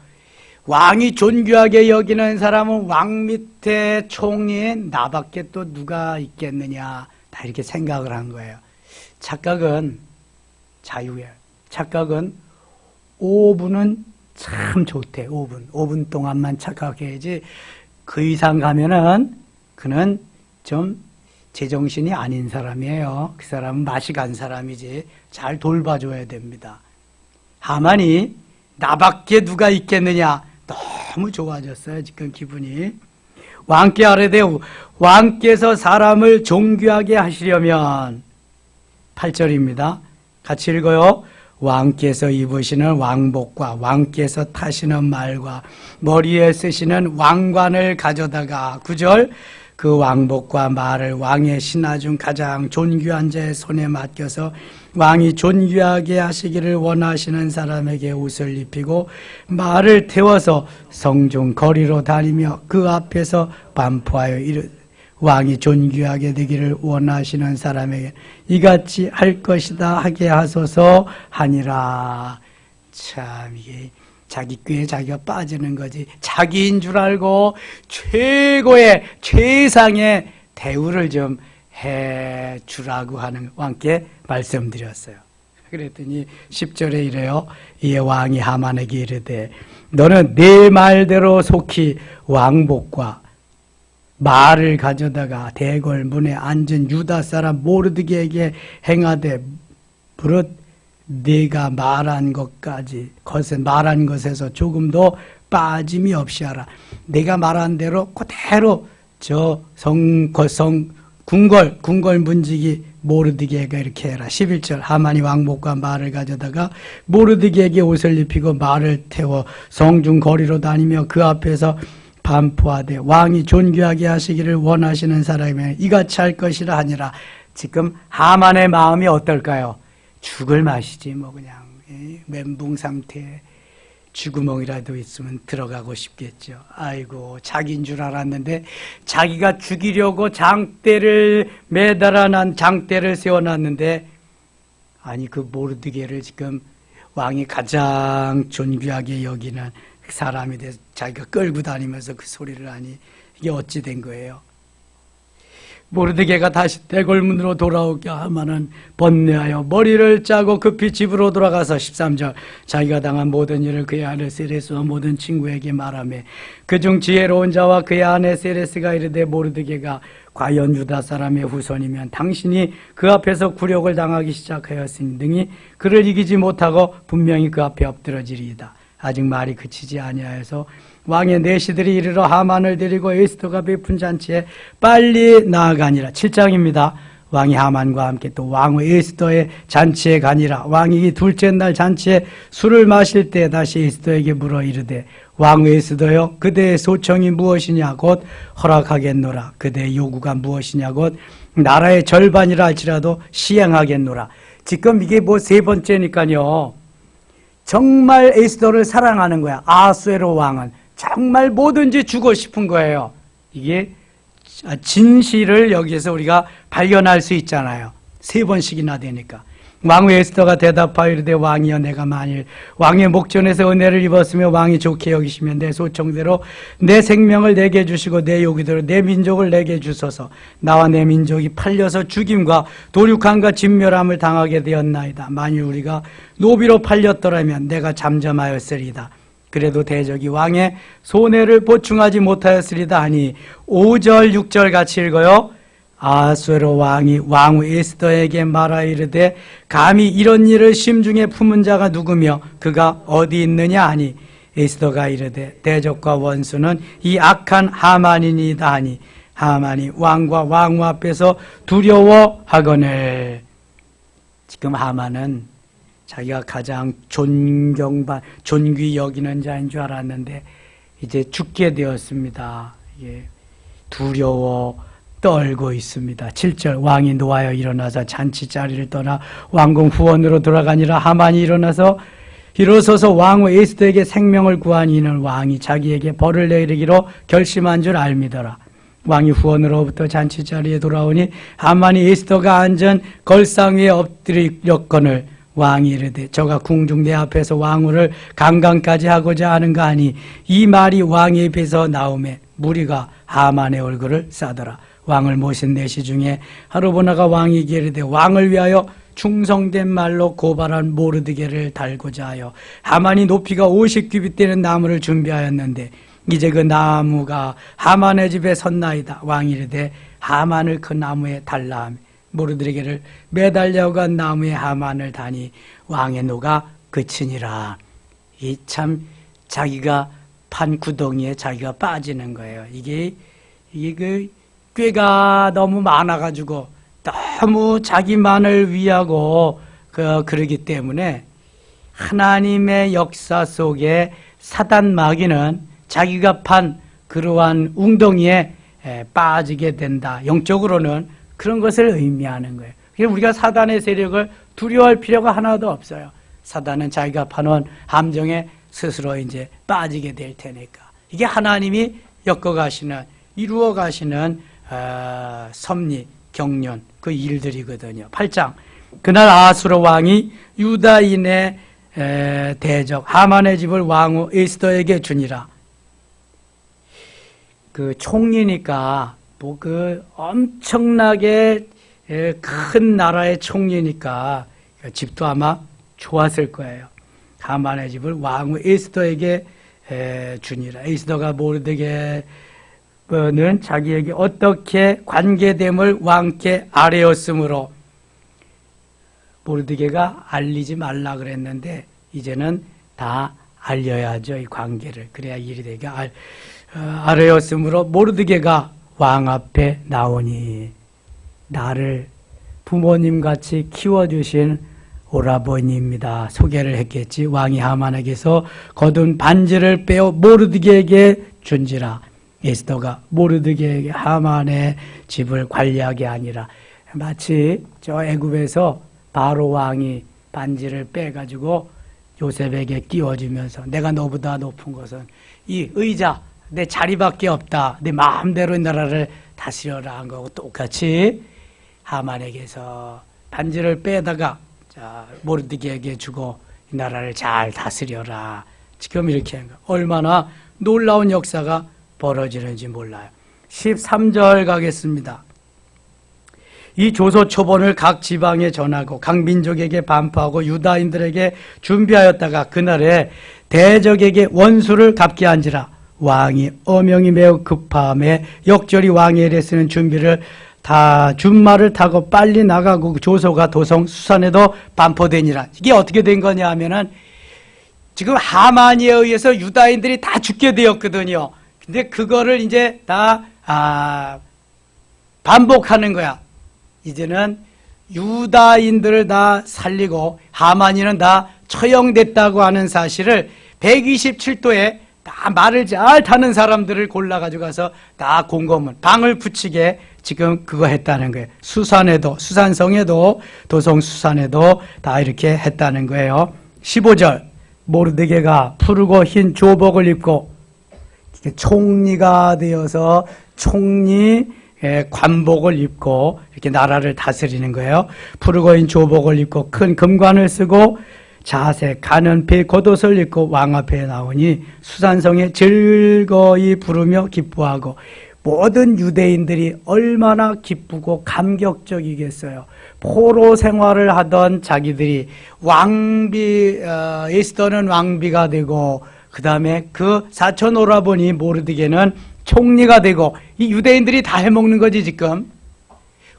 왕이 존귀하게 여기는 사람은 왕 밑에 총리인 나밖에 또 누가 있겠느냐, 다 이렇게 생각을 한 거예요. 착각은 자유예요. 착각은 5분은 참 좋대. 5분 동안만 착각해야지 그 이상 가면은 그는 좀 제정신이 아닌 사람이에요. 그 사람은 맛이 간 사람이지. 잘 돌봐줘야 됩니다. 하만이 나밖에 누가 있겠느냐, 너무 좋아졌어요. 지금 기분이. 왕께 아뢰되 왕께서 사람을 존귀하게 하시려면 8절입니다. 같이 읽어요. 왕께서 입으시는 왕복과 왕께서 타시는 말과 머리에 쓰시는 왕관을 가져다가 9절 그 왕복과 말을 왕의 신하 중 가장 존귀한 자의 손에 맡겨서 왕이 존귀하게 하시기를 원하시는 사람에게 옷을 입히고 말을 태워서 성중 거리로 다니며 그 앞에서 반포하여 왕이 존귀하게 되기를 원하시는 사람에게 이같이 할 것이다 하게 하소서 하니라. 참 이게 자기 꾀에 자기가 빠지는 거지. 자기인 줄 알고 최고의 최상의 대우를 좀 해주라고 하는 왕께 말씀드렸어요. 그랬더니 10절에 이래요. 이에 왕이 하만에게 이르되 너는 네 말대로 속히 왕복과 말을 가져다가 대궐 문에 앉은 유다 사람 모르드게에게 행하되 무릇 네가 말한 것에서 조금도 빠짐이 없이 하라. 내가 말한 대로 그대로 저 궁궐 문지기 모르드게가 이렇게 해라. 11절 하만이 왕복과 말을 가져다가 모르드게에게 옷을 입히고 말을 태워 성중 거리로 다니며 그 앞에서 반포하되 왕이 존귀하게 하시기를 원하시는 사람이면 이같이 할 것이라 하니라. 지금 하만의 마음이 어떨까요? 죽을 맛이지 뭐 그냥 멘붕 상태에 쥐구멍이라도 있으면 들어가고 싶겠죠. 아이고 자기인 줄 알았는데 자기가 죽이려고 장대를 세워놨는데 아니 그 모르드게를 지금 왕이 가장 존귀하게 여기는 사람이 돼서 자기가 끌고 다니면서 그 소리를 하니 이게 어찌 된 거예요? 모르드게가 다시 대궐문으로 돌아오게 하면은 번뇌하여 머리를 짜고 급히 집으로 돌아가서 13절 자기가 당한 모든 일을 그의 아내 세레스와 모든 친구에게 말하며 그중 지혜로운 자와 그의 아내 세레스가 이르되 모르드게가 과연 유다 사람의 후손이면 당신이 그 앞에서 굴욕을 당하기 시작하였으니 능히 그를 이기지 못하고 분명히 그 앞에 엎드러지리이다. 아직 말이 그치지 아니하여서 왕의 내시들이 이르러 하만을 데리고 에스더가 베푼 잔치에 빨리 나아가니라. 7장입니다. 왕이 하만과 함께 또 왕후 에스더의 잔치에 가니라. 왕이 둘째 날 잔치에 술을 마실 때 다시 에스더에게 물어 이르되 왕후 에스더여 그대의 소청이 무엇이냐 곧 허락하겠노라. 그대의 요구가 무엇이냐 곧 나라의 절반이라 할지라도 시행하겠노라. 지금 이게 뭐 세 번째니까요. 정말 에스더를 사랑하는 거야. 아수에로 왕은 정말 뭐든지 주고 싶은 거예요. 이게 진실을 여기에서 우리가 발견할 수 있잖아요. 세 번씩이나 되니까. 왕후 에스더가 대답하여 이르되 왕이여 내가 만일 왕의 목전에서 은혜를 입었으며 왕이 좋게 여기시면 내 소청대로 내 생명을 내게 주시고 내 요구대로 내 민족을 내게 주소서. 나와 내 민족이 팔려서 죽임과 도륙함과 진멸함을 당하게 되었나이다. 만일 우리가 노비로 팔렸더라면 내가 잠잠하였으리다. 그래도 대적이 왕의 손해를 보충하지 못하였으리다 하니 5절 6절 같이 읽어요. 아수에로 왕이 왕후 에스더에게 말하 이르되 감히 이런 일을 심중에 품은 자가 누구며 그가 어디 있느냐 하니 에스더가 이르되 대적과 원수는 이 악한 하만이니이다 하니 하만이 왕과 왕후 앞에서 두려워하거늘. 지금 하만은 자기가 가장 존귀 여기는 자인 줄 알았는데 이제 죽게 되었습니다. 두려워 떨고 있습니다. 7절 왕이 노하여 일어나서 잔치자리를 떠나 왕궁 후원으로 돌아가니라. 하만이 일어서서 왕후 에스더에게 생명을 구하니 이는 왕이 자기에게 벌을 내리기로 결심한 줄 알미더라. 왕이 후원으로부터 잔치자리에 돌아오니 하만이 에스더가 앉은 걸상 위에 엎드렸거늘 왕이 이르되 저가 궁중 내 앞에서 왕후를 강간까지 하고자 하는가 하니 이 말이 왕의 입에서 나오매 무리가 하만의 얼굴을 싸더라. 왕을 모신 내시 중에 하르보나가 왕에게 이르되 왕을 위하여 충성된 말로 고발한 모르드게를 달고자 하여 하만이 높이가 50규빗 되는 나무를 준비하였는데 이제 그 나무가 하만의 집에 섰나이다. 왕이 이르되 하만을 그 나무에 달라 하며 모르드게를 매달려 간 나무에 하만을 다니 왕의 노가 그치니라. 이 참 자기가 판 구덩이에 자기가 빠지는 거예요. 이게 그 꾀가 너무 많아가지고 너무 자기만을 위하고 그러기 때문에 하나님의 역사 속에 사단 마귀는 자기가 판 그러한 웅덩이에 빠지게 된다. 영적으로는 그런 것을 의미하는 거예요. 그래서 우리가 사단의 세력을 두려워할 필요가 하나도 없어요. 사단은 자기가 파놓은 함정에 스스로 이제 빠지게 될 테니까. 이게 하나님이 엮어가시는, 이루어가시는 섭리, 경륜, 그 일들이거든요. 8장. 그날 아수르 왕이 유다인의 대적 하만의 집을 왕후 에스더에게 주니라. 그 총리니까 뭐 그 엄청나게 큰 나라의 총리니까 집도 아마 좋았을 거예요. 하만의 집을 왕후 에스더에게 주니라. 에스더가 모르드게는 자기에게 어떻게 관계됨을 왕께 아뢰었으므로 모르드게가 알리지 말라 그랬는데 이제는 다 알려야죠. 이 관계를. 그래야 일이 되게 아뢰었으므로 모르드게가 왕 앞에 나오니 나를 부모님같이 키워주신 오라버니입니다. 소개를 했겠지. 왕이 하만에게서 거둔 반지를 빼어 모르드게에게 준지라. 에스더가 모르드게에게 하만의 집을 관리하게 아니라 마치 저 애굽에서 바로 왕이 반지를 빼가지고 요셉에게 끼워주면서 내가 너보다 높은 것은 이 의자 내 자리밖에 없다. 내 마음대로 이 나라를 다스려라 한 거고 똑같이 하만에게서 반지를 빼다가 모르드게에게 주고 이 나라를 잘 다스려라. 지금 이렇게 한 거. 얼마나 놀라운 역사가 벌어지는지 몰라요. 13절 가겠습니다. 이 조소 초본을 각 지방에 전하고 각 민족에게 반포하고 유다인들에게 준비하였다가 그날에 대적에게 원수를 갚게 한지라. 왕이 어명이 매우 급함에 역절히 왕의 일에 쓰는 준비를 다 준말을 타고 빨리 나가고 조소가 도성 수산에도 반포되니라. 이게 어떻게 된 거냐 하면은 지금 하만에 의해서 유다인들이 다 죽게 되었거든요. 근데 그거를 이제 다 반복하는 거야. 이제는 유다인들을 다 살리고 하만이는 다 처형됐다고 하는 사실을 127도에 다 말을 잘 타는 사람들을 골라가지고 가서 다 공고문, 방을 붙이게 지금 그거 했다는 거예요. 수산에도, 수산성에도, 도성 수산에도 다 이렇게 했다는 거예요. 15절. 모르드게가 푸르고 흰 조복을 입고 총리가 되어서 총리 관복을 입고 이렇게 나라를 다스리는 거예요. 푸르거인 조복을 입고 큰 금관을 쓰고 자색, 가는 배 겉옷을 입고 왕 앞에 나오니 수산성에 즐거이 부르며 기뻐하고 모든 유대인들이 얼마나 기쁘고 감격적이겠어요. 포로 생활을 하던 자기들이 에스더는 왕비가 되고 그 다음에 그 사촌 오라버니 모르드게는 총리가 되고 이 유대인들이 다 해먹는 거지 지금.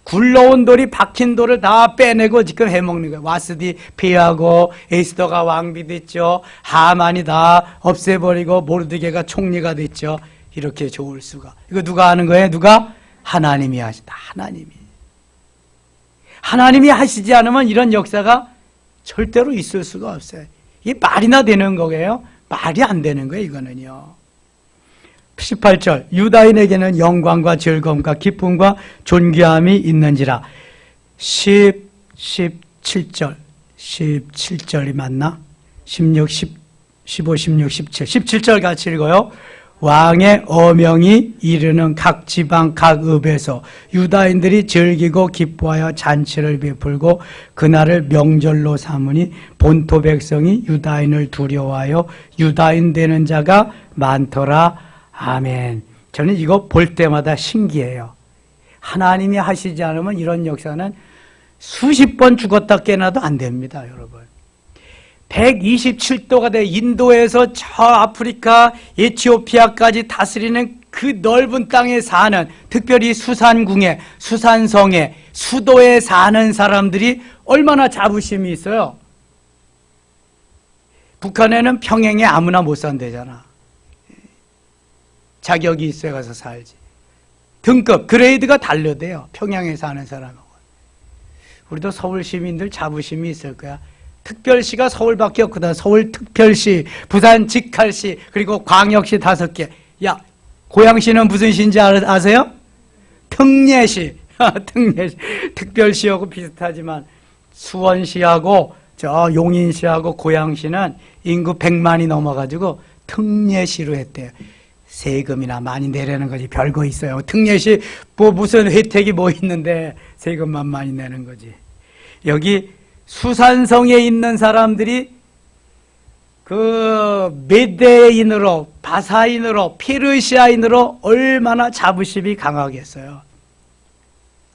굴러온 돌이 박힌 돌을 다 빼내고 지금 해먹는 거예요. 와스디 피하고 에스더가 왕비 됐죠. 하만이 다 없애버리고 모르드게가 총리가 됐죠. 이렇게 좋을 수가. 이거 누가 하는 거예요? 누가? 하나님이 하신다. 하나님이 하시지 않으면 이런 역사가 절대로 있을 수가 없어요. 이게 말이나 되는 거예요? 말이 안 되는 거예요, 이거는요. 18절, 유다인에게는 영광과 즐거움과 기쁨과 존귀함이 있는지라. 17절이 맞나? 15, 16, 17. 17절 같이 읽어요. 왕의 어명이 이르는 각 지방 각 읍에서 유다인들이 즐기고 기뻐하여 잔치를 베풀고 그날을 명절로 삼으니 본토 백성이 유다인을 두려워하여 유다인 되는 자가 많더라. 아멘. 저는 이거 볼 때마다 신기해요. 하나님이 하시지 않으면 이런 역사는 수십 번 죽었다 깨나도 안 됩니다, 여러분. 127도가 돼 인도에서 저 아프리카 에티오피아까지 다스리는 그 넓은 땅에 사는, 특별히 수산궁에, 수산성에, 수도에 사는 사람들이 얼마나 자부심이 있어요. 북한에는 평행에 아무나 못 산대잖아. 자격이 있어야 가서 살지. 등급, 그레이드가 달려대요. 평양에 사는 사람하고. 우리도 서울 시민들 자부심이 있을 거야. 특별시가 서울밖에 없거든. 서울특별시, 부산직할시, 그리고 광역시 5개. 야, 고양시는 무슨 시인지 아세요? 특례시. 특례시. 특별시하고 비슷하지만 수원시하고 저 용인시하고 고양시는 인구 100만이 넘어가지고 특례시로 했대요. 세금이나 많이 내려는 거지. 별거 있어요. 특례시 뭐 무슨 혜택이 뭐 있는데 세금만 많이 내는 거지. 여기 수산성에 있는 사람들이 그 메데인으로, 바사인으로, 페르시아인으로 얼마나 자부심이 강하겠어요.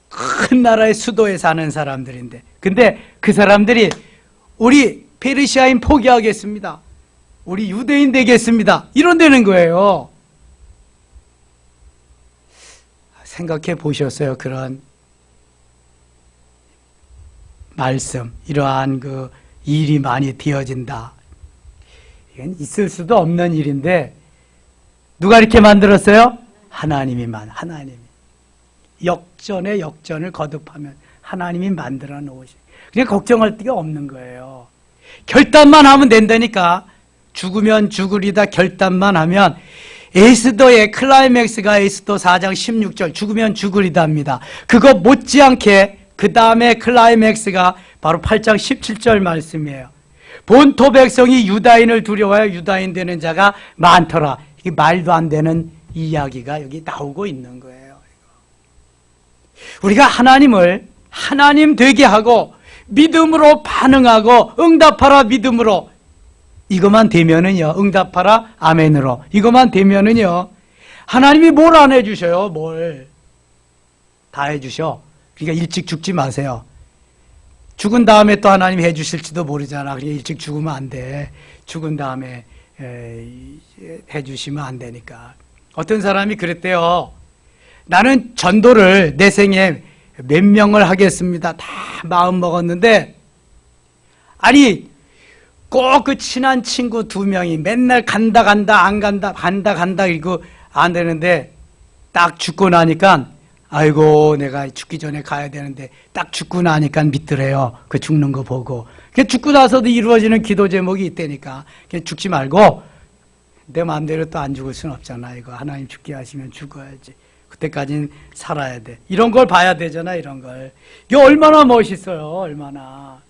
큰 나라의 수도에 사는 사람들인데, 근데 그 사람들이 우리 페르시아인 포기하겠습니다. 우리 유대인 되겠습니다. 이런다는 거예요. 생각해 보셨어요? 그런 말씀, 이러한 그 일이 많이 되어진다. 이건 있을 수도 없는 일인데 누가 이렇게 만들었어요? 하나님이. 역전의 역전을 거듭하면 하나님이 만들어 놓으시. 그냥 걱정할 데가 없는 거예요. 결단만 하면 된다니까. 죽으면 죽으리다 결단만 하면. 에스더의 클라이맥스가 에스더 4장 16절 죽으면 죽으리다입니다. 그거 못지않게 그 다음에 클라이맥스가 바로 8장 17절 말씀이에요. 본토 백성이 유다인을 두려워하여 유다인 되는 자가 많더라. 이게 말도 안 되는 이야기가 여기 나오고 있는 거예요. 우리가 하나님을 하나님 되게 하고 믿음으로 반응하고 응답하라 믿음으로, 이것만 되면은요, 응답하라 아멘으로, 이것만 되면은요, 하나님이 뭘 안 해주셔요? 뭘 다 해주셔. 그러니까 일찍 죽지 마세요. 죽은 다음에 또 하나님이 해주실지도 모르잖아. 그러니까 일찍 죽으면 안 돼. 죽은 다음에 해주시면 안 되니까. 어떤 사람이 그랬대요. 나는 전도를 내 생에 몇 명을 하겠습니다. 다 마음 먹었는데, 아니 꼭 그 친한 친구 2명이 맨날 간다 안 간다 이거 안 되는데, 딱 죽고 나니까 아이고 내가 죽기 전에 가야 되는데, 딱 죽고 나니까 믿더래요. 그 죽는 거 보고. 죽고 나서도 이루어지는 기도 제목이 있다니까. 죽지 말고, 내 마음대로 또 안 죽을 수는 없잖아. 이거 하나님 죽게 하시면 죽어야지. 그때까지는 살아야 돼. 이런 걸 봐야 되잖아. 이런 걸. 이게 얼마나 멋있어요. 얼마나.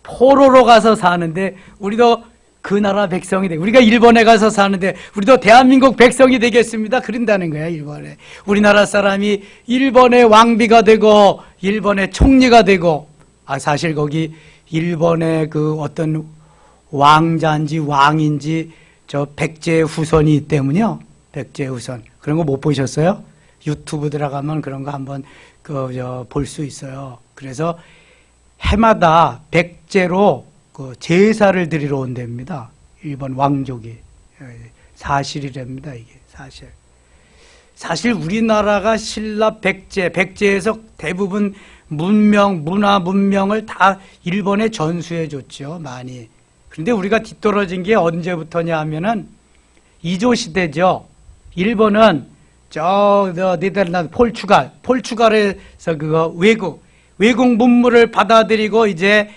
포로로 가서 사는데, 우리도 그 나라 백성이 돼. 우리가 일본에 가서 사는데 우리도 대한민국 백성이 되겠습니다. 그런다는 거야, 일본에. 우리나라 사람이 일본의 왕비가 되고 일본의 총리가 되고, 사실 거기 일본의 그 어떤 왕자인지 왕인지 저 백제 후손이 있기 때문에요. 백제 후손. 그런 거 못 보셨어요? 유튜브 들어가면 그런 거 한번 볼 수 있어요. 그래서 해마다 백제로 그 제사를 드리러 온답니다. 일본 왕족이. 사실이랍니다, 이게. 사실 우리나라가 신라 백제에서 대부분 문화 문명을 다 일본에 전수해 줬죠, 많이. 그런데 우리가 뒤떨어진 게 언제부터냐 하면은 이조 시대죠. 일본은 네덜란드, 포르투갈에서 그거 외국 문물을 받아들이고 이제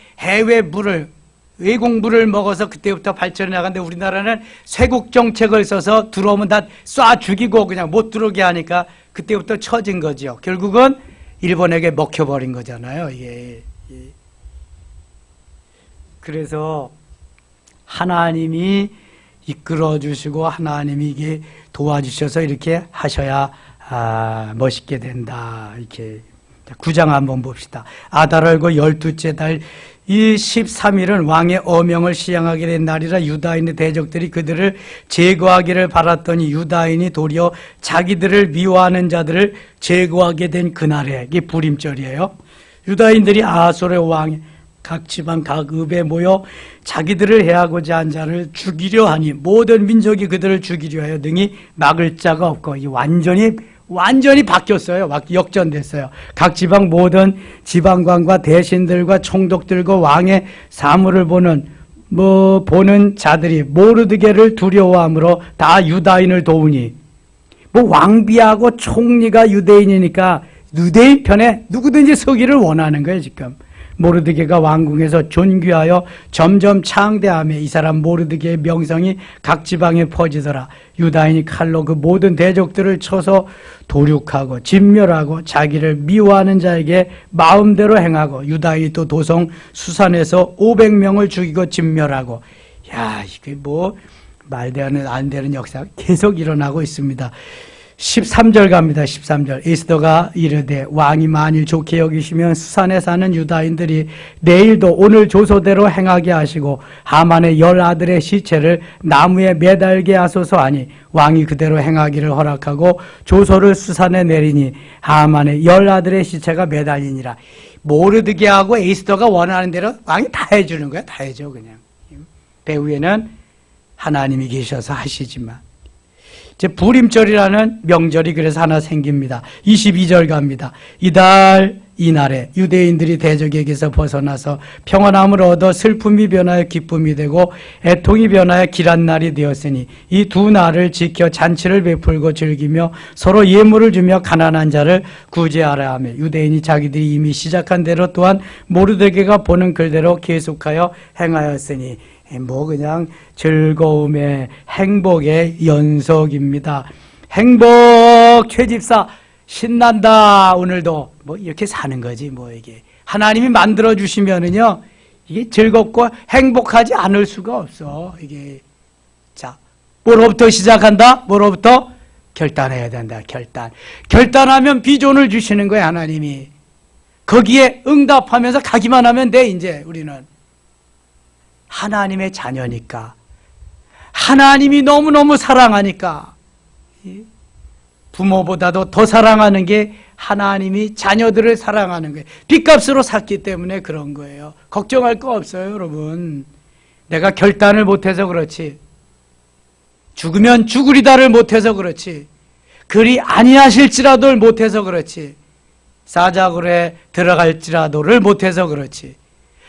외국 물을 먹어서 그때부터 발전해 나갔는데 우리나라는 쇄국 정책을 써서 들어오면 다 쏴 죽이고 그냥 못 들어오게 하니까 그때부터 처진 거죠. 결국은 일본에게 먹혀버린 거잖아요. 이게. 그래서 하나님이 이끌어 주시고 하나님이 이게 도와주셔서 이렇게 하셔야 멋있게 된다. 이렇게 9장 한번 봅시다. 아달 알고 12째 달 이 13일은 왕의 어명을 시행하게 된 날이라 유다인의 대적들이 그들을 제거하기를 바랐더니 유다인이 도리어 자기들을 미워하는 자들을 제거하게 된 그날에, 이게 불임절이에요. 유다인들이 아하솔의 왕 각 지방 각 읍에 모여 자기들을 해하고자 한 자를 죽이려 하니 모든 민족이 그들을 죽이려 하여 등이 막을 자가 없고, 이 완전히 바뀌었어요. 역전됐어요. 각 지방 모든 지방관과 대신들과 총독들과 왕의 사물을 보는 자들이 모르드게를 두려워함으로 다 유다인을 도우니, 왕비하고 총리가 유대인이니까 유대인 편에 누구든지 서기를 원하는 거예요, 지금. 모르드게가 왕궁에서 존귀하여 점점 창대하며 이 사람 모르드게의 명성이 각 지방에 퍼지더라. 유다인이 칼로 그 모든 대적들을 쳐서 도륙하고 진멸하고 자기를 미워하는 자에게 마음대로 행하고, 유다인이 또 도성 수산에서 500명을 죽이고 진멸하고. 이게 말도 안 되는 역사가 계속 일어나고 있습니다. 13절 갑니다. 13절. 에스더가 이르되 왕이 만일 좋게 여기시면 수산에 사는 유다인들이 내일도 오늘 조소대로 행하게 하시고 하만의 10아들의 시체를 나무에 매달게 하소서 하니, 왕이 그대로 행하기를 허락하고 조소를 수산에 내리니 하만의 10아들의 시체가 매달리니라. 모르드게하고 에스더가 원하는 대로 왕이 다 해주는 거야. 다 해줘 그냥. 배후에는 하나님이 계셔서 하시지만. 이제 불임절이라는 명절이 그래서 하나 생깁니다. 22절 갑니다. 이날에 유대인들이 대적에게서 벗어나서 평안함을 얻어 슬픔이 변하여 기쁨이 되고 애통이 변하여 길한 날이 되었으니 이 두 날을 지켜 잔치를 베풀고 즐기며 서로 예물을 주며 가난한 자를 구제하라 하며, 유대인이 자기들이 이미 시작한 대로 또한 모르드게가 보는 글대로 계속하여 행하였으니, 그냥 즐거움의 행복의 연속입니다. 행복 최집사 신난다. 오늘도 이렇게 사는 거지. 이게 하나님이 만들어 주시면은요, 이게 즐겁고 행복하지 않을 수가 없어. 이게 뭐로부터 시작한다? 뭐로부터? 결단해야 된다. 결단하면 비전을 주시는 거야, 하나님이. 거기에 응답하면서 가기만 하면 돼. 이제 우리는 하나님의 자녀니까, 하나님이 너무너무 사랑하니까, 부모보다도 더 사랑하는 게 하나님이 자녀들을 사랑하는 거예요. 빚값으로 샀기 때문에 그런 거예요. 걱정할 거 없어요, 여러분. 내가 결단을 못해서 그렇지, 죽으면 죽으리다를 못해서 그렇지, 그리 아니하실지라도를 못해서 그렇지, 사자굴에 들어갈지라도를 못해서 그렇지,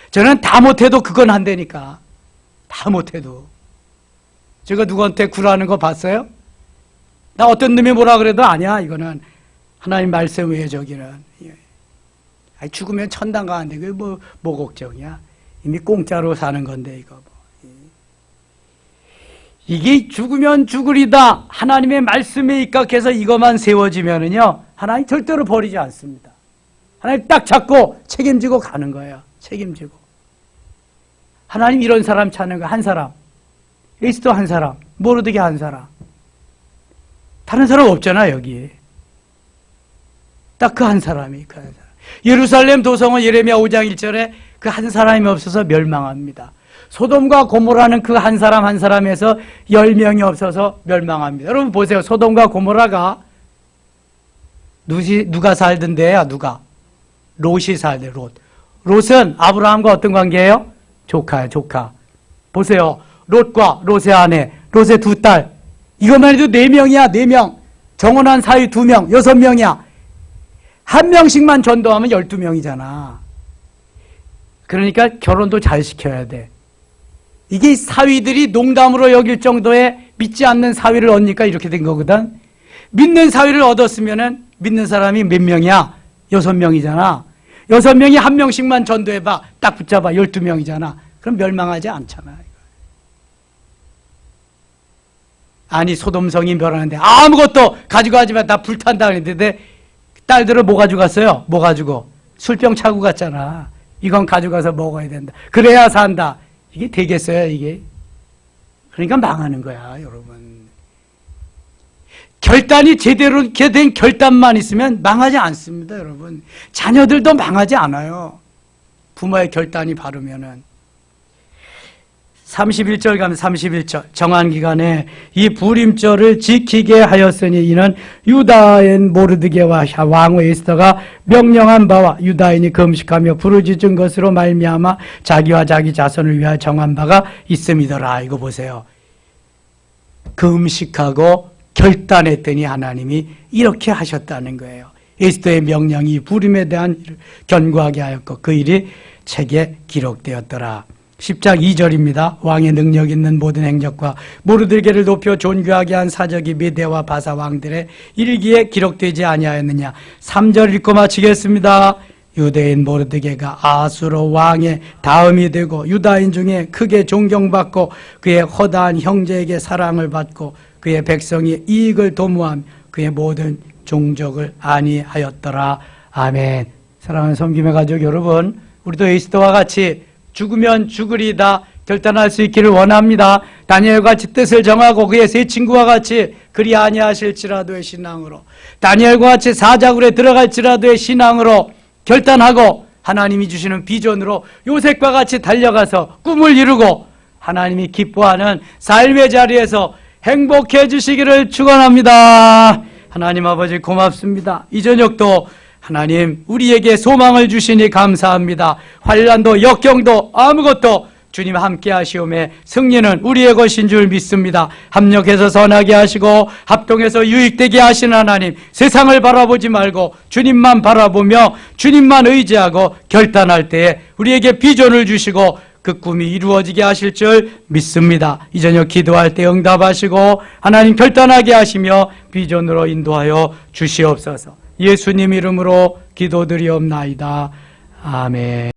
저는 다 못해도 그건 한다니까. 다 못해도. 제가 누구한테 구라는 거 봤어요? 나 어떤 놈이 뭐라 그래도 아니야. 이거는 하나님 말씀 외에 저기는. 죽으면 천당 가는데 그게 뭐 걱정이야. 이미 공짜로 사는 건데 이거. 이게 죽으면 죽으리다. 하나님의 말씀에 입각해서 이것만 세워지면은요, 하나님 절대로 버리지 않습니다. 하나님 딱 잡고 책임지고 가는 거예요. 책임지고. 하나님 이런 사람 찾는 거, 한 사람. 에스더 한 사람, 모르드게 한 사람. 다른 사람 없잖아, 여기에. 딱 그 한 사람이, 그 한 사람. 예루살렘 도성은 예레미야 5장 1절에 그 한 사람이 없어서 멸망합니다. 소돔과 고모라는 그 한 사람 한 사람에서 10명이 없어서 멸망합니다. 여러분 보세요. 소돔과 고모라가 누가 살던데요? 누가? 롯이 살대, 롯. 롯은 아브라함과 어떤 관계예요? 조카예요, 조카. 보세요. 롯과 롯의 아내, 롯의 두 딸. 이것만 해도 4명이야, 4명. 정혼한 사위 2명, 6명이야. 한 명씩만 전도하면 12명이잖아. 그러니까 결혼도 잘 시켜야 돼. 이게 사위들이 농담으로 여길 정도의 믿지 않는 사위를 얻으니까 이렇게 된 거거든. 믿는 사위를 얻었으면은 믿는 사람이 몇 명이야? 6명이잖아. 6명이 한 명씩만 전도해봐. 딱 붙잡아. 12명이잖아. 그럼 멸망하지 않잖아. 아니, 소돔성이 멸하는데 아무것도 가지고 가지만 다 불탄다 그랬는데 딸들을 뭐 가져갔어요? 뭐 가지고? 술병 차고 갔잖아. 이건 가져가서 먹어야 된다. 그래야 산다. 이게 되겠어요, 이게? 그러니까 망하는 거야, 여러분. 결단이 제대로 된 결단만 있으면 망하지 않습니다, 여러분. 자녀들도 망하지 않아요. 부모의 결단이 바르면은. 31절 가면 31절. 정한 기간에 이 부림절을 지키게 하였으니 이는 유다인 모르드게와 왕후 에스더가 명령한 바와 유다인이 금식하며 부르짖은 것으로 말미암아 자기와 자기 자손을 위하여 정한 바가 있음이더라. 이거 보세요. 금식하고 결단했더니 하나님이 이렇게 하셨다는 거예요. 에스더의 명령이 부림에 대한 일을 견고하게 하였고 그 일이 책에 기록되었더라. 10장 2절입니다. 왕의 능력 있는 모든 행적과 모르드게를 높여 존귀하게 한 사적이 메대와 바사 왕들의 일기에 기록되지 아니하였느냐. 3절 읽고 마치겠습니다. 유대인 모르드게가 아수로 왕의 다음이 되고 유다인 중에 크게 존경받고 그의 허다한 형제에게 사랑을 받고 그의 백성이 이익을 도모하며 그의 모든 종족을 안위하였더라. 아멘. 사랑하는 섬김의 가족 여러분, 우리도 에스더와 같이 죽으면 죽으리다 결단할 수 있기를 원합니다. 다니엘과 같이 뜻을 정하고 그의 세 친구와 같이 그리 아니하실지라도의 신앙으로, 다니엘과 같이 사자굴에 들어갈지라도의 신앙으로 결단하고 하나님이 주시는 비전으로 요셉과 같이 달려가서 꿈을 이루고 하나님이 기뻐하는 삶의 자리에서 행복해 주시기를 축원합니다. 하나님 아버지 고맙습니다. 이 저녁도 하나님 우리에게 소망을 주시니 감사합니다. 환난도 역경도 아무것도 주님 함께 하시오매 승리는 우리의 것인 줄 믿습니다. 합력해서 선하게 하시고 합동해서 유익되게 하시는 하나님, 세상을 바라보지 말고 주님만 바라보며 주님만 의지하고 결단할 때에 우리에게 비전을 주시고 그 꿈이 이루어지게 하실 줄 믿습니다. 이 저녁 기도할 때 응답하시고 하나님 결단하게 하시며 비전으로 인도하여 주시옵소서. 예수님 이름으로 기도드리옵나이다. 아멘.